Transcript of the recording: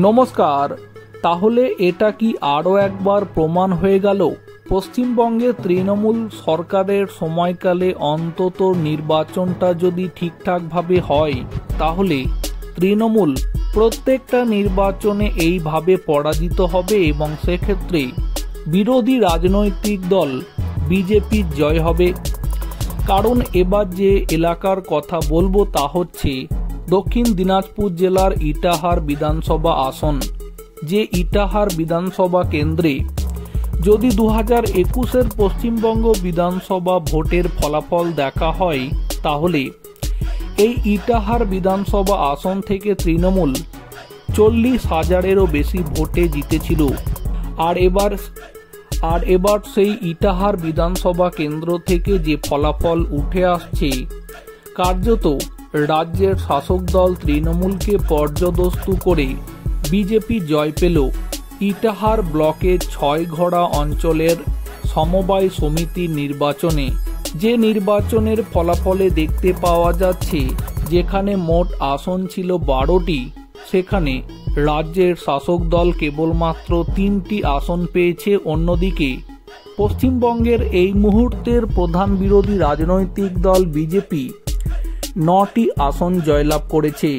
নমস্কার। তাহলে এটা কি আরও একবার প্রমাণ হয়ে গেল পশ্চিমবঙ্গে তৃণমূল সরকারের সময়কালে অন্তত নির্বাচনটা যদি ঠিকঠাকভাবে হয় তাহলে তৃণমূল প্রত্যেকটা নির্বাচনে এইভাবে পরাজিত হবে এবং সেক্ষেত্রে বিরোধী রাজনৈতিক দল বিজেপির জয় হবে। কারণ এবার যে এলাকার কথা বলবো তা হচ্ছে দক্ষিণ দিনাজপুর জেলার ইটাহার বিধানসভা আসন। যে ইটাহার বিধানসভা কেন্দ্রে যদি 2021-এর পশ্চিমবঙ্গ বিধানসভা ভোটের ফলাফল দেখা হয় তাহলে এই ইটাহার বিধানসভা আসন থেকে তৃণমূল 40,000-এরও বেশি ভোটে জিতেছিল। আর এবার সেই ইটাহার বিধানসভা কেন্দ্র থেকে যে ফলাফল উঠে আসছে, কার্যত রাজ্যের শাসক দল তৃণমূলকে পর্যদস্তু করে বিজেপি জয় পেল। ইটাহার ব্লকের 6ঘড়া অঞ্চলের সমবায় সমিতির নির্বাচনে, যে নির্বাচনের ফলাফলে দেখতে পাওয়া যাচ্ছে যেখানে মোট আসন ছিল 12টি, সেখানে রাজ্যের শাসক দল কেবলমাত্র 3টি আসন পেয়েছে। অন্যদিকে পশ্চিমবঙ্গের এই মুহূর্তের প্রধান বিরোধী রাজনৈতিক দল বিজেপি 9টি আসন জয়লাভ করেছে।